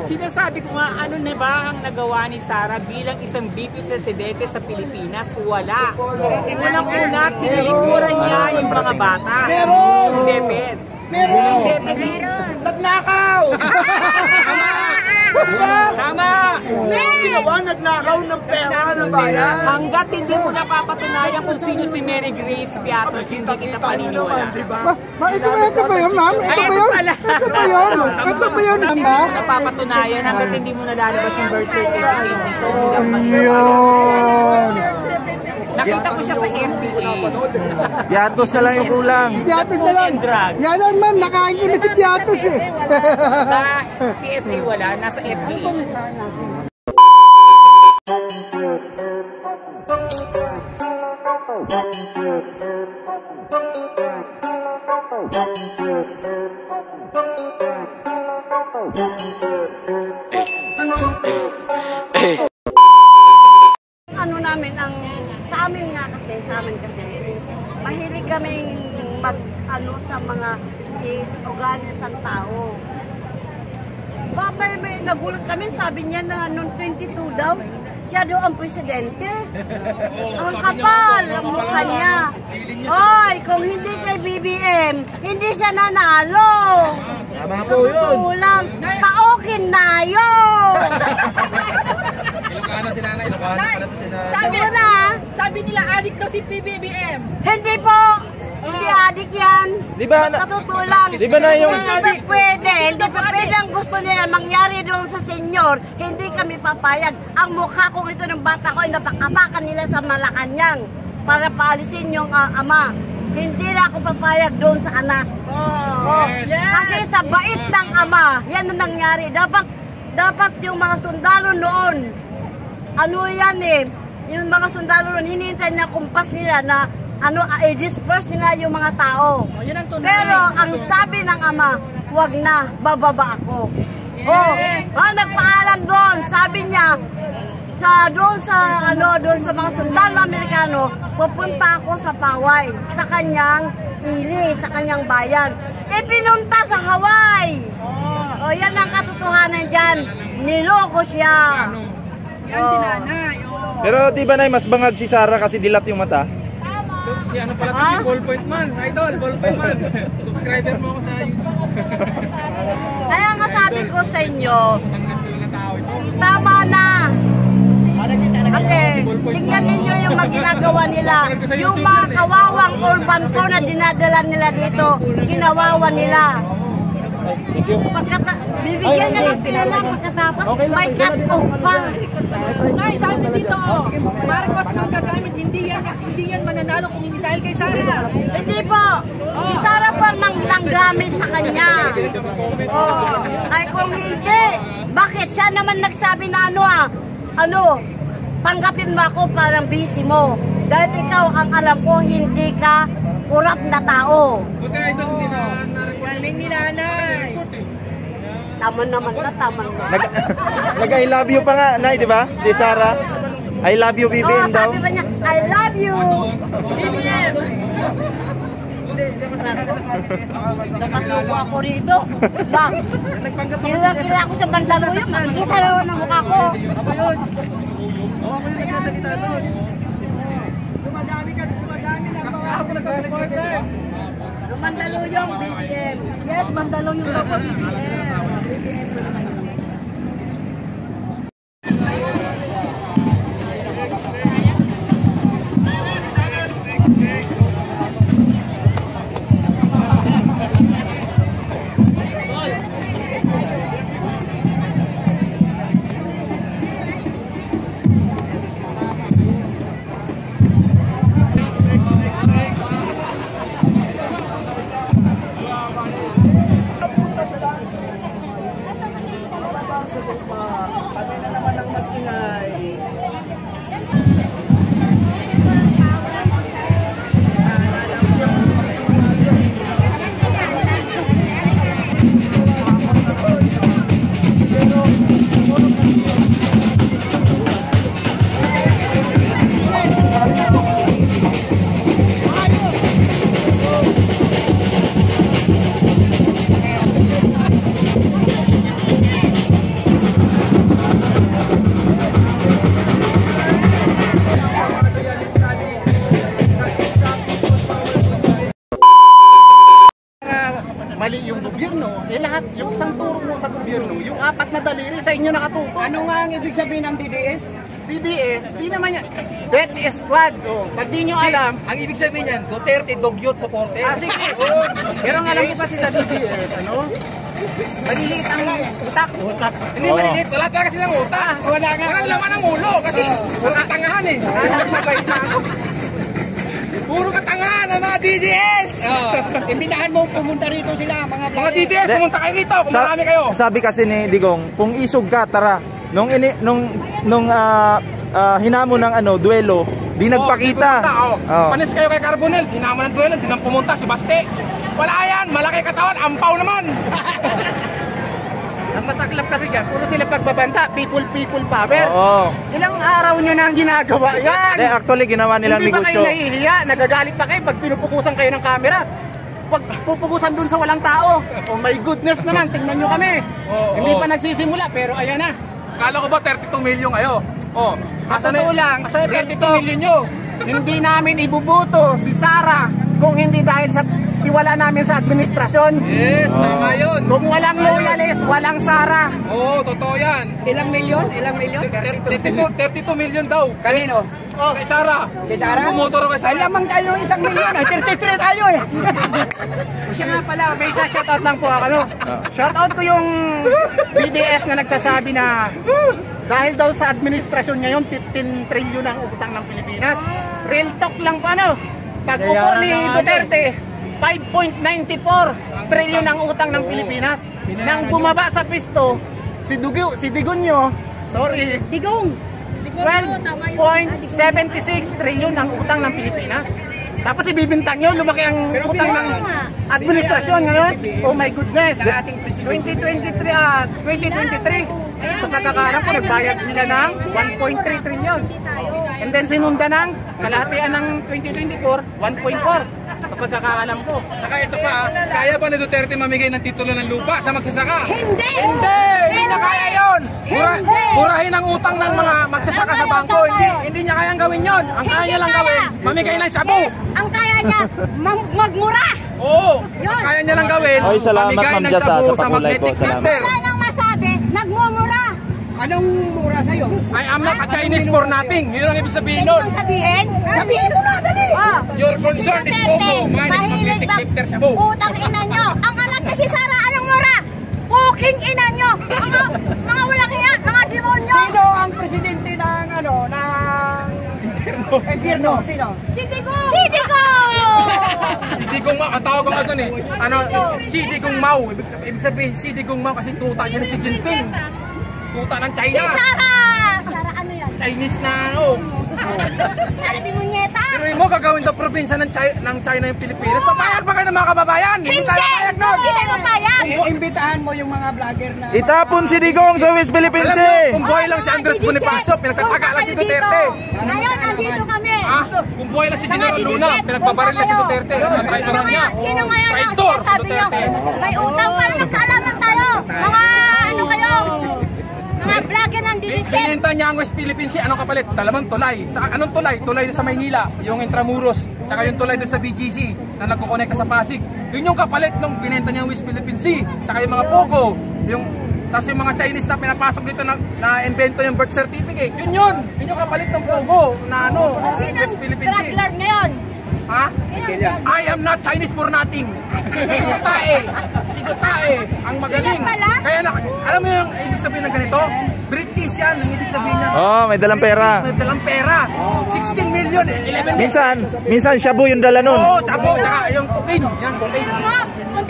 Sinasabi ko nga, ano na ba ang nagawa ni Sara bilang isang VP Presidente sa Pilipinas? Wala. Unang-una, pinalikuran niya yung mga bata. Meron! Yung DepEd. Meron! Nagnakaw! Tama! Ginawa, nagnakaw ng pera ng bayan. Hanggat hindi mo napapatunayan kung sino si Mary Grace Piatos, hindi kita paniniwala. Ito ba yun, ma'am? Ito ba yun, ma'am? Napapatunayan hanggat hindi mo nalalabas yung birth certificate dito. Yun! Nakita ko siya sa FDA. Piatos na lang yung kulang. Piatos na lang. Yan lang, ma'am. Nakain ko na si Piatos eh. Sa PSA wala, nasa FDA. Ano namin ang sa amin kasi mahilig kaming mag-ano sa mga ugali sa tao. May nagulat kami, sabi niya na noong 22 daw, siya daw ang presidente. Ang kapal ang mukha niya. Oy, kung hindi kay BBM, hindi siya nanalo. Tama po yun. Taokin na yun. Ilocano si nanay, Ilocano pala to si Sabi nila adik daw si PBBM. Hindi po. Hindi adik yan. Di ba Katutulang. Di ba na yung Hindi pa pwede ang gusto nila mangyari doon sa senyor. Hindi kami papayag. Ang mukha kong ito ng bata ko ay napakapakan nila sa Malacanang para paalisin yung ama. Hindi na ako papayag doon sa anak. Kasi sa bait ng ama, yan ang nangyari. Dapat yung mga sundalo noon, ano yan eh, yung mga sundalo noon, hinihintay na kumpas nila na i-disperse nila yung mga tao. Pero ang sabi ng ama, wag na, bababa ako. Nagpaalam doon, sabi niya, doon sa mga sundalo Amerikano, pupunta ako sa Paway, sa kanyang sa kanyang bayan. Pinunta sa Hawaii. Yan ang katotohanan dyan. Niloko siya. Yan si nanay. Pero di ba na mas bangag si Sara kasi dilat yung mata? Si ano pala to, si Ballpoint Man, idol, Ballpoint Man. Subscriber mo ako sa YouTube. Kaya nga sabi ko sa inyo, tama na. Kasi tingnan ninyo yung ginagawa nila. Yung mga kawawang urban po na dinadala nila dito, ginawawa nila. Bibigyan na ng pila lang pagkatapos may cut-off pa. Nay, sabi dito, Marcos magagamit, hindi yan mananalo kung hindi dahil kay Sara. Hindi po. Si Sara po nang gamit sa kanya. Ay kung hindi, bakit siya naman nagsabi na tanggapin mo ako parang busy mo. Dahil ikaw ang alam ko hindi ka kurap na tao. Galing ni nanay. Tama naman. Nag-I love you pa nga, Nay, di ba? Si Sara. I love you, BBM daw. Sabi ba niya, I love you. BBM. Nakasuko ako rito. Kila ako sa Mandaluyong. Makikita naman ang mukha ko. Ako yun nagsasalita doon. Dumadami na ako nagsasalita. Mandaluyong, BBM. Yes, Mandaluyong ako, BBM. gobyerno, yung 4 na daliri sa inyo nakatutok. Ano nga ang ibig sabihin ng DDS? DDS, di naman yan. Death Squad. Oh, pag di nyo alam, Ang ibig sabihin yan, Duterte, Dugyot, supporter. sige. Pero ang alam ko kasi sa DDS, ano? Maliliit ang utak. Hindi maliliit, wala talaga silang utak. Wala nga. Walang laman ng ulo kasi puro katangahan eh. Mabait na ako. Puro katangahan ang mga DDS. Imbitahan mo pumunta rito sila, Mga DDS, pumunta kayo rito kung marami kayo. Sabi kasi ni Digong, kung isog ka, tara. Nung hinamo ng duelo, di nagpakita. Panis kayo kay Carbonell, hinamo ng duelo, di nang pumunta si Baste. Wala yan, malaki katawan, ampaw naman. Ang masaklap kasi dyan, puro sila pagbabanta, people power. Oo. Ilang araw nyo na ang ginagawa yan. Actually, ginawa nilang Hindi ba negosyo. kayo nahihiya? Nagagalit pa kayo pag pinupukusan kayo ng camera. Pag pupukusan dun sa walang tao. Oh my goodness naman, tingnan nyo kami. Hindi pa nagsisimula, pero ayan na. Kala ko ba 32 million kayo? Sa totoo lang, Asa 32 million nyo? hindi namin ibubuto si Sara kung hindi dahil sa tiwala namin sa administrasyon. Yes, tama yun. Kung walang loyalist, walang Sara. Oo, totoo yan. Ilang milyon? 32 million daw. Kanino? Kay Sara. Kay Sara? Bumoto kay Sara. Alamang tayo ng 1 milyon. 33 tayo eh. Siya nga pala, may isa shoutout lang po ako. Shoutout ko yung BDS na nagsasabi na dahil daw sa administrasyon ngayon 15 trillion ang utang ng Pilipinas. Real talk lang po Pag upo ni Duterte, 5.94 trillion ang utang ng Pilipinas. Nang bumaba sa pisto, si Digunyo, sorry, Digong. 12.76 trillion ang utang ng Pilipinas. Tapos ibibintang nyo, lumaki ang utang ng administrasyon ngayon. Oh my goodness. 2023, sa pagkakaharap ko, nagbayad sila ng 1.3 trillion. And then sinundan ng kalahatian ng 2024, 1.4. Sa pagkakaalam ko. Saka ito pa, kaya ba ni Duterte mamigay ng titulo ng lupa sa magsasaka? Hindi! Hindi niya kaya yun! Murahin ang utang ng mga magsasaka sa bangko. Hindi niya kayang gawin yun. Ang kaya niya lang gawin, mamigay ng shabu. Ang kaya niya, magmura! Oo, ang kaya niya lang gawin, Oy, salamat, mamigay Ma'am ng Jasa, shabu sa sa pakulay po. magnetic Salamat. filter. Wala nang masabi, nagmumura! Anong mura sa'yo? I am not a Chinese for nothing. Yun ang ibig sabihin nun. Pwede sabihin? Sabihin mo na, dali! Your concern is Pogo, mine is magnetic filter shabu. Utang ina nyo. Ang anak ni si Sara, anong mura? Puking ina nyo. Mga walang hiya, mga demonyo. Sino ang presidente ng impyerno? Sino? Si Digong! Si Digong! Si Digong Mao, ang tawag ko nga dun eh. Si Digong Mao. Ibig sabihin, si Digong Mao kasi tuta siya ni si Jinping. Tuta ng Si China. Sara! Sara ano yan? Chinese na Sara di munyeta? Pero mo gagawin daw probinsya ng China yung Pilipinas. Papayag ba kayo ng mga kababayan? Hindi tayo papayag nun. Hindi tayo papayag! Imbitahan mo yung mga vlogger na... Itapon si Digong sa West Philippines. Alam niyo, kung buhay lang si Andres Bonifacio, pinagtatagala si Duterte. Ngayon, andito kami. Kung buhay lang si General Luna, pinagbabaril na si Duterte. Traitor niya. Sino ngayon ang Traitor si sinasabi nyo? Duterte. May utang para magkaalaman tayo. Mga ano kayo? Mga vlogger ng dilisip. Sinenta niya ang West Philippines Sea. Anong kapalit? Talamang tulay. Anong tulay? Tulay sa Maynila, yung Intramuros, tsaka yung tulay doon sa BGC na nagkukonekta sa Pasig. Yun yung kapalit nung binenta niya ang West Philippines Sea. Tsaka yung mga Pogo, tapos yung mga Chinese na pinapasok dito na invento yung birth certificate. Yun yung kapalit ng Pogo na West Philippines Sea. Drug lord ngayon. Ha? I am not Chinese for nothing. Si Duterte ang magaling. Kaya alam mo yung ibig sabihin ng ganito? British yan, ang ibig sabihin niya. May dalang pera. May dalang pera. 16 million, 11 Minsan shabu yung dala nun. Oo, tsaka yung tukin. Yan, tukin.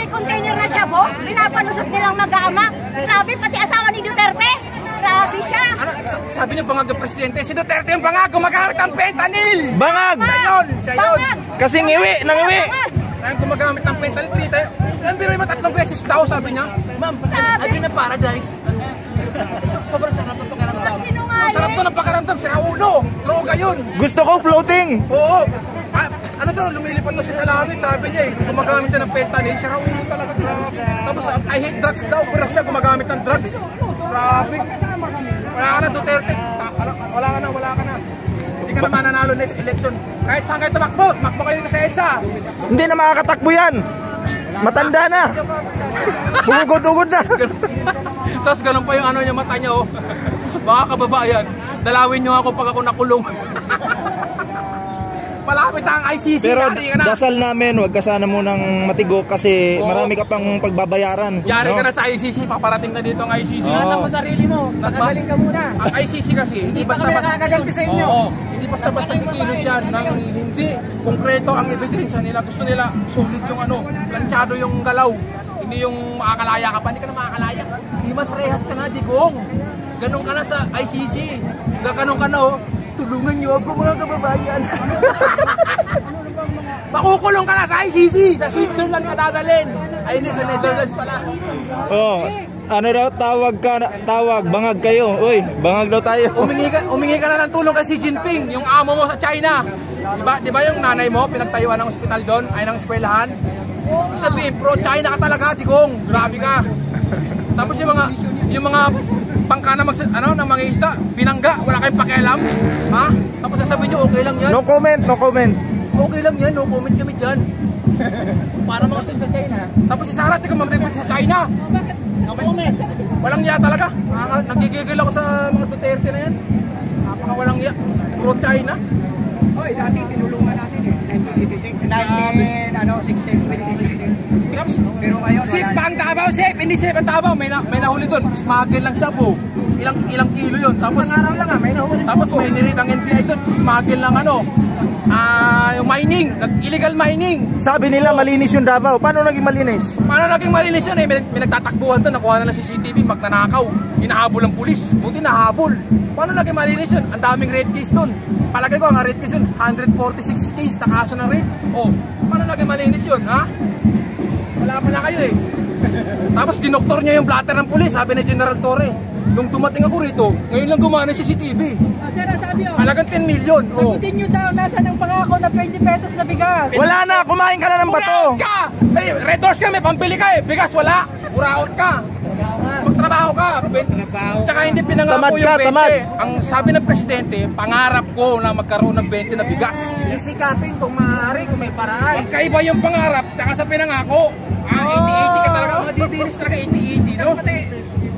Container na siya po. Pinapalusot nilang mag-aama. Grabe, pati asawa ni Duterte. Grabe siya. Sabi niyo bangag ng presidente, si Duterte yung bangag, gumagamit ng fentanyl. Bangag! Siya yun. Kasi ngiwi, nangiwi. Ayun, gumagamit ng fentanyl 3 tayo. Ang biro mo 3 beses daw, sabi niya. Ma'am, I've been in paradise. Sobrang sarap ng pakaramdam. Ang sarap to ng pakaramdam, sira ulo. Droga yun. Gusto ko floating. Oo. Ano to, lumilipad to siya sa langit, sabi niya eh. Gumagamit siya ng fentanyl, sira ulo talaga. Tapos, I hate drugs daw, pero siya gumagamit ng drugs. Grabe. Wala ka na, Duterte. Wala ka na. Hindi ka na mananalo next election. Kahit saan kayo tumakbo kayo sa EDSA. Hindi na makakatakbo yan. Matanda na. Ugod-ugod na. Tapos ganun pa yung ano niya, mata niya, oh. Mga kababayan, dalawin niyo ako pag ako nakulong. Malapit ang ICC. Pero yari ka na. dasal namin, wag ka sana munang matigok kasi Oo. marami ka pang pagbabayaran. Yari no? ka na sa ICC, paparating na dito ang ICC. Oo. Mo sarili mo, nakagaling ka muna. Ang ICC kasi, hindi pa kami nakakaganti sa inyo. Oo, hindi basta-basta kikilos yan. Hindi konkreto ang ebidensya nila. Gusto nila solid yung ano, planchado yung galaw. Hindi yung makakalaya ka pa. Hindi ka na makakalaya. Hindi mas rehas ka na, digong. Ganon ka na sa ICC. Ganon ka na, oh. Tulungan niyo ako mga kababayan. Makukulong ka na sa ICC. Sa Switzerland ka dadalhin. Ay, hindi, sa Netherlands pala. Oh, ano daw tawag, bangag kayo. Uy, bangag daw tayo. Umingi ka na ng tulong kay Xi Jinping, yung amo mo sa China. Diba yung nanay mo, pinagtayuan ng ospital doon, ay ng eskwelahan? Sabihin, pro-China ka talaga, digong. Grabe ka. Tapos yung mga bangka na ng mga isda, binangga, wala kayong pakialam. Ha? Tapos sasabihin nyo, okay lang yan. No comment, no comment. Okay lang yan, no comment kami dyan. Para mga Sa China. Tapos si Sarah, di ka mabibig sa China. No comment. Walang iya talaga. Nagigigil ako sa mga Duterte na yan. Napaka walang iya. Pro China. Hoy, dati tinulungan natin eh. 2016. Pero ngayon, Safe ba ang Davao? Safe. Hindi safe ang Davao. May nahuli doon. Smuggle lang siya po. Ilang kilo yun. Tapos isang araw lang may nahuli. Tapos may nirit ang NBI doon. Smuggle lang ano. Yung mining. Illegal mining. Sabi nila malinis yung Davao. Paano naging malinis? Paano naging malinis yun eh? May nagtatakbuhan doon. Nakuha na ng CCTV. Magnanakaw. Hinahabol ang pulis. Buti nahabol. Paano naging malinis yun? Ang daming rape case doon. Palagay ko ang rape case yun. 146 case na kaso ng rape. Oh, paano naging malinis yun? Ha? Wala pa na kayo eh. Tapos dinoktor niya yung blatter ng pulis. Sabi ni General Torre. Nung dumating ako rito, ngayon lang gumana yung CCTV. Sir, sabi o. Halagang 10 million. Oh. Sagutin nyo daw, nasa ng pangako na 20 pesos na bigas. Wala na, kumain ka na ng bato. Buraot ka! May Red Horse ka, may pampili ka eh. Bigas wala. Buraot ka. Magtrabaho ka. Tsaka hindi pinangako Tamad yung ka, 20. tamad. Ang sabi ng presidente, pangarap ko na magkaroon ng 20 na bigas. Isikapin kung maaari, kung may paraan. Magkaiba yung pangarap, tsaka sa pinangako. 80-80 ka talaga. Mga didilis talaga 80-80, no?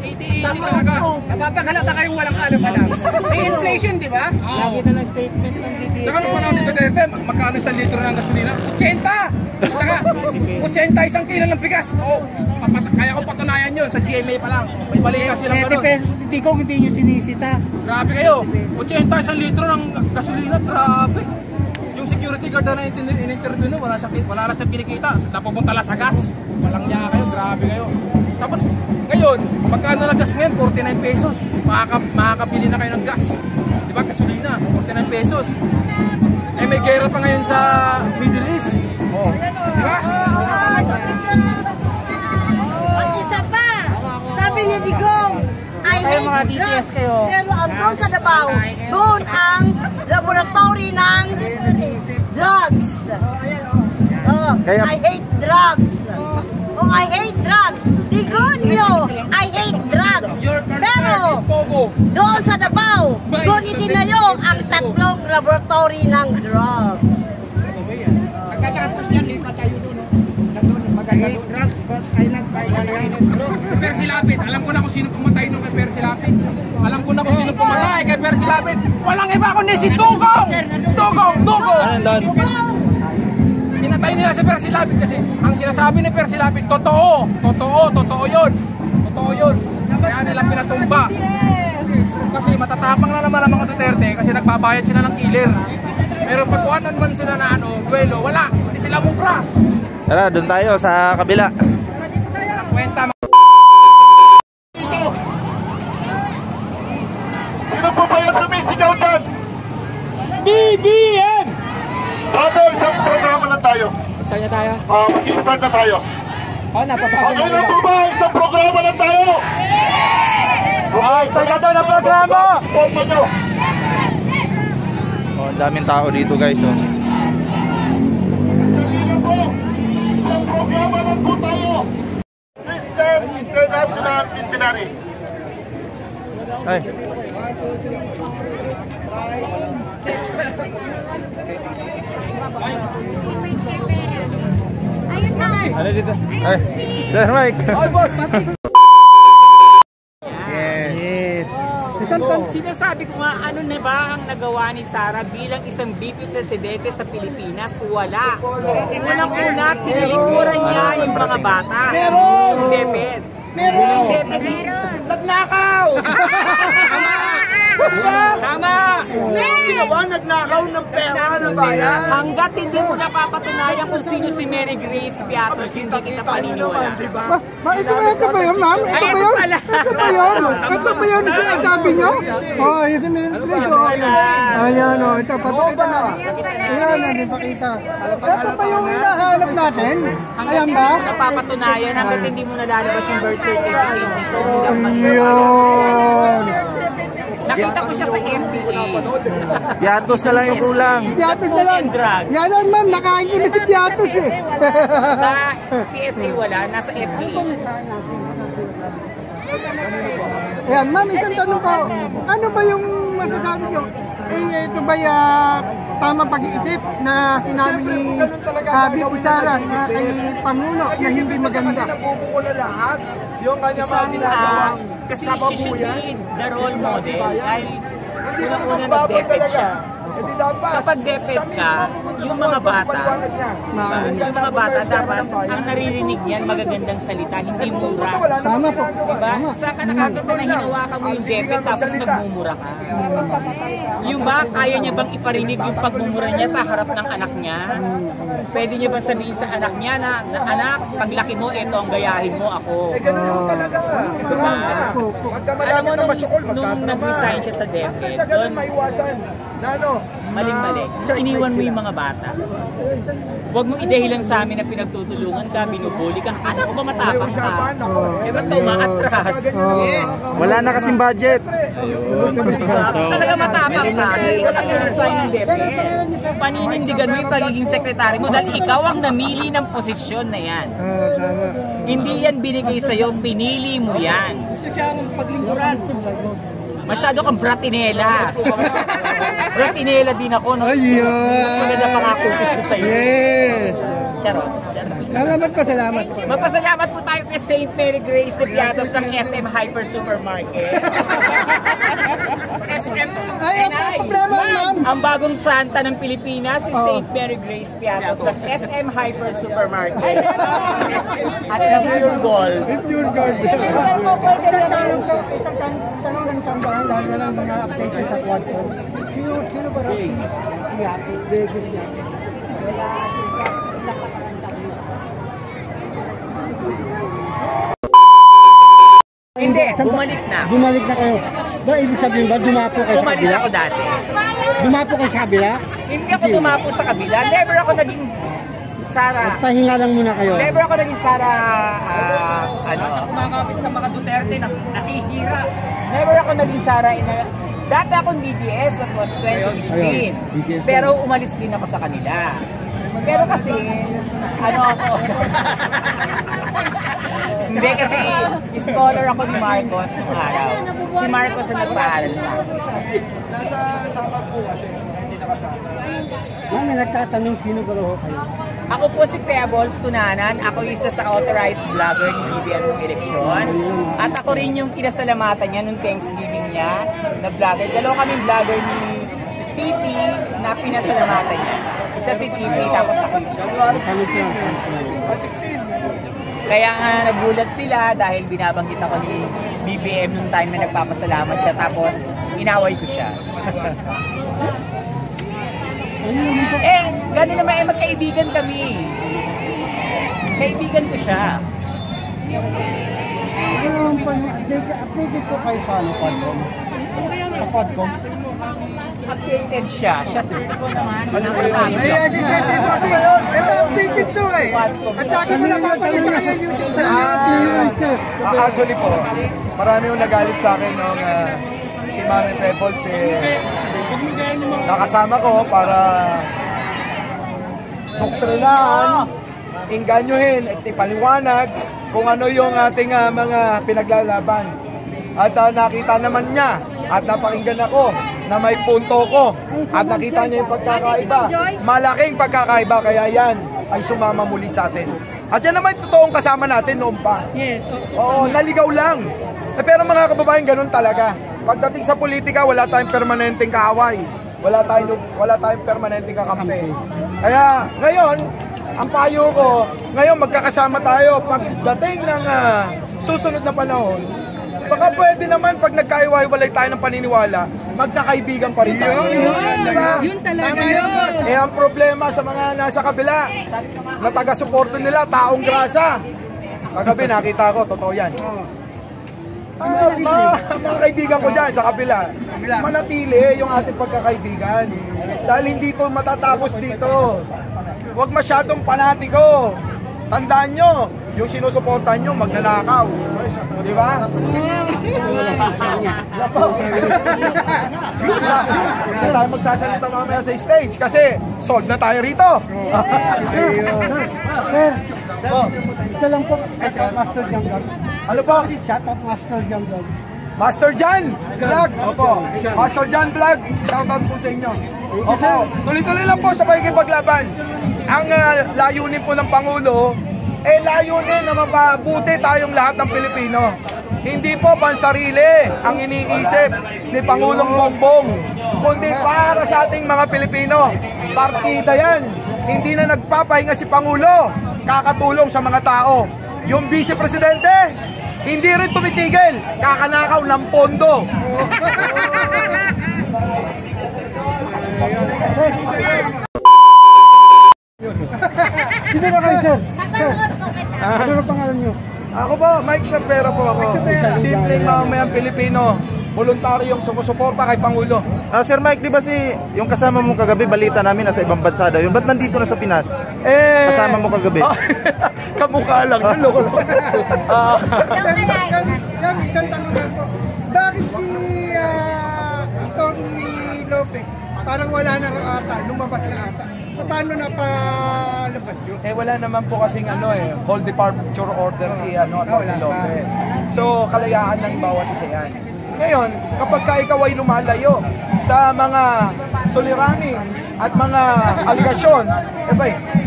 80-80 talaga. Napapaghalata kayong walang alam-alam. May inflation, di ba? Lagi na lang statement ng DTI. Tsaka nung panahon ni Duterte, magkano isang litro ng gasolina? 80! Tsaka 80 isang kilo ng bigas. Oh, kaya ko patunayan yun sa GMA pa lang. May balikas silang ganun. Hindi ko hindi nyo sinisita. Grabe kayo. 80 isang litro ng gasolina. Grabe. Yung security guard na in-interview nun, wala na siyang kinikita. Napupunta lang sa gas. Walang niya kayo. Grabe kayo. Tapos ngayon, magkano na gas ngayon? 49 pesos. Makakabili na kayo ng gas. Diba? Gasolina. 49 pesos. Eh may gera pa ngayon sa Middle East. Oh. Diba? At isa pa, sabi ni Digong, I hate mga DTS drugs. kayo. Pero ang doon sa Davao, doon ang laboratory ng drugs. Oh, Kaya- I hate drugs. Oh, I hate drugs. Digong nyo, I hate drugs. Pero, doon sa Davao, doon itinayong ang tatlong laboratory ng drugs. Pagkatapos yan, lipat tayo doon. Maganda drugs, but I like by Si Percy Lapid, alam ko na kung sino pumatay nung kay Percy Lapid. Alam ko na kung sino pumatay kay Percy Lapid. Walang iba kundi si Dugong! Dugong! Ano doon? Pinatay nila si Percy Lapid kasi ang sinasabi ni Percy Lapid, totoo yun. Totoo yun. Kaya nila pinatumba. Kasi matatapang na naman ang mga Duterte kasi nagbabayad sila ng killer. Pero pagkuhanan man sila na duelo, wala. Hindi sila mukra. Tara, doon tayo sa kabila. Kwenta Sino po ba yung sumisigaw dyan? BBM! Brother, isang programa na tayo. Saan na tayo? Mag-start na tayo. Napapago Okay lang po ba? Isang programa na tayo. Saan na daw na programa? Forma nyo. Oh, ang daming tao dito guys. Oh. Dali na po. Isang programa lang po tayo. Christian International Missionary. Ay. Ayun na. Ano dito? Ay. Sir Mike. Boss! Sinasabi ko nga, ano na ba ang nagawa ni Sara bilang isang VP Presidente sa Pilipinas? Wala. Unang-una, pinalikuran niya yung mga bata. Yung DepEd. Yung DepEd. Nagnakaw! Tama! Ginawa, nagnakaw ng pera ng bayan. Hanggat hindi mo napapatunayan kung sino si Mary Grace Piatos, hindi kita paniniwala. Ito ba yun, ma'am? Ito ba yun? Ito ba yun? Ito ba yun? Sinasabi nyo? Oh, yun si Mary Grace. Ayan, o. Ito, papakita na. Ayan, hindi pakita. Ito ba yung hinahanap natin? Ayan ba? Napapatunayan hanggat hindi mo nalalabas yung birth certificate nito. Ayun. Nakita ko siya sa FDA. Piatos na lang yung kulang. Piatos na lang. Yan lang, ma'am. Nakain ko na si Piatos eh. Sa PSA wala, nasa FDA. Ayan, ma'am, isang tanong ko. Ano ba yung masasabi nyo? Ito ba tamang pag-iisip na sinabi ni VP Sara na kay Pangulo na hindi maganda? Kasi she should be the role model. Dahil unang-una nag-DepEd siya. Kapag DepEd ka, yung mga bata dapat ang naririnig niyan magagandang salita, hindi mura. Tama po. Diba? Saan ka nakakita na hinawakan mo yung DepEd tapos nagmumura ka? Yung ba, kaya niya bang iparinig yung pagmumura niya sa harap ng anak niya? Pwede niya bang sabihin sa anak niya na anak, paglaki mo, eto ang gayahin mo ako. Diba? Alam mo, nung nag-resign siya sa DepEd, doon, maling-mali. Iniwan mo yung mga bata. Huwag mong idehilan sa amin na pinagtutulungan ka, binubuli ka. Anak ko ba matapang ka? Eh, ba't ka umaatras? Wala na kasing budget. Talaga matapang ka. Hindi ka lang resign ng DepEd. Paninindigan mo yung pagiging sekretary mo dahil ikaw ang namili ng posisyon na yan. Hindi yan binigay sa'yo, pinili mo yan. Gusto siya ng paglingkuran. Masyado kang bratinela. Bratinela din ako. No? Mas maganda pa nga cookies ko sa'yo. Yes. Charot. Salamat po, salamat po. Magpasalamat po tayo kay St. Mary Grace de Piatos ng SM Hyper Supermarket. SM. Ay, ang problema, ma'am. Ang bagong santa ng Pilipinas si St. Mary Grace Piatos ng SM Hyper Supermarket. At ng Pure Gold. Pure Gold. Tanong lang sa bahan, dahil na lang mga update sa quad ko. Sino ba rin? Hindi, bumalik na. Bumalik na kayo. Ba, ibig sabihin ba, dumapo kayo sa Umalis kabila? ako dati. Dumapo kayo sa kabila? Hindi ako dumapo sa kabila. Never ako naging Sara. Pahinga lang muna kayo. Never ako naging Sara, kumakapit sa mga Duterte, nasisira. Never ako naging Sara. Dati akong DDS, that was 2016. Pero umalis din ako sa kanila. Pero kasi, ako. Hindi kasi, scholar ako ni Marcos nung araw. Si Marcos ang nagpaaral sa akin. Nasa Sabag po kasi, hindi nakasama. May nagtatanong sino ba kayo? Ako po si Pebbles Cunanan. Ako isa sa authorized vlogger ni BBM ng eleksyon. At ako rin yung pinasalamatan niya nung Thanksgiving niya na vlogger. Dalawa kaming vlogger ni TP na pinasalamatan niya. Isa si TP tapos ako yung isa. 16. Kaya nga nagulat sila dahil binabanggit ako ni BBM nung time na nagpapasalamat siya tapos inaway ko siya. Gano'n naman magkaibigan kami. Kaibigan ko siya. Updated po kayo sa Quadcom? Sa Quadcom? Updated siya. Siya ko naman. Ito updated to eh. At lagi mo napapalit pa kayo YouTube channel. Actually po, marami yung nagalit sa akin nung si Mami Pebbles nakasama ko para doktrinahan, inganyohin at ipaliwanag kung ano yung ating mga pinaglalaban. At nakita naman niya at napakinggan ako na may punto ko at nakita niya yung pagkakaiba. Malaking pagkakaiba kaya yan ay sumama muli sa atin. At yan naman totoong kasama natin noon pa. Yes. Oo, naligaw lang. Pero mga kababayan, ganun talaga. Pagdating sa politika, wala tayong permanenteng kaaway. Wala tayong permanenteng kakampi. Kaya ngayon, ang payo ko, ngayon magkakasama tayo pagdating ng susunod na panahon. Baka pwede naman pag nagkaiwalay tayo ng paniniwala, magkakaibigan pa rin tayo. Diba? Yun talaga. Eh ang problema sa mga nasa kabila, na taga-suporto nila, taong grasa. Kagabi nakita ko, totoo yan. Mga kaibigan ko dyan sa kabila, manatili yung ating pagkakaibigan. Dahil hindi ito matatapos dito. Huwag masyadong panatiko. Tandaan nyo, yung sinusuportahan nyo, magnanakaw. Di ba? Hindi tayo magsasalita mamaya sa stage kasi sold na tayo rito. Ito lang po, Master John Vlog. Ano po? Shout out Master John Vlog. Master John Vlog. Opo. Master John Vlog. Shout out po sa inyo. Opo. Tuloy-tuloy lang po sa pagkikipaglaban. Ang layunin po ng Pangulo, layunin na mapabuti tayong lahat ng Pilipino. Hindi po pansarili ang iniisip ni Pangulong Bongbong, kundi para sa ating mga Pilipino. Partida yan. Hindi na nagpapahinga si Pangulo, kakatulong sa mga tao. Yung Vice Presidente, hindi rin tumitigil, kakanakaw ng pondo. Sino ba kayo, sir? Ano ang pangalan niyo? Ako po, Mike Sapera po ako. Simpleng mamamayang Pilipino, voluntaryong sumusuporta kay Pangulo. Sir Mike, di ba yung kasama mo kagabi, balita namin nasa ibang bansa daw. Yung ba't nandito na sa Pinas? Kasama mo kagabi. Kamukha lang. Isang tanong lang po. Bakit si Atty. Lopez parang wala na ata, lumabas na ata? Paano napalabas yun? Wala naman po kasing whole departure order si Atty. Lopez. So, kalayaan ng bawat isa yan. Ngayon, kapag ikaw ay lumalayo sa mga suliranin at mga aligasyon,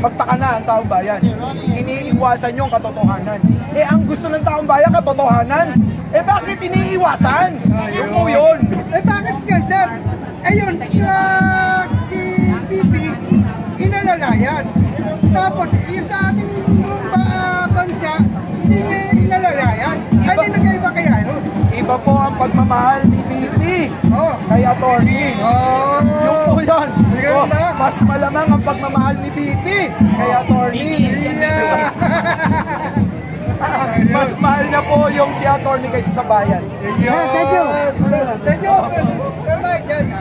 magtaka na ang taong bayan. Iniiwasan yung katotohanan. Ang gusto ng taong bayan, katotohanan. Bakit iniiwasan? Yung po yun. Bakit nga, sir? Ayun, PBB, inalalayan. Tapos, yung sa ating bansa, hindi inalalayan. Ano nagkaiba kaya nun? Iba po ang pagmamahal ni BP kay attorney. Yung po yun. Mas malamang ang pagmamahal ni BP kay attorney. Mas mahal niya po yung si attorney kaysa sa bayan. Thank you. Thank you.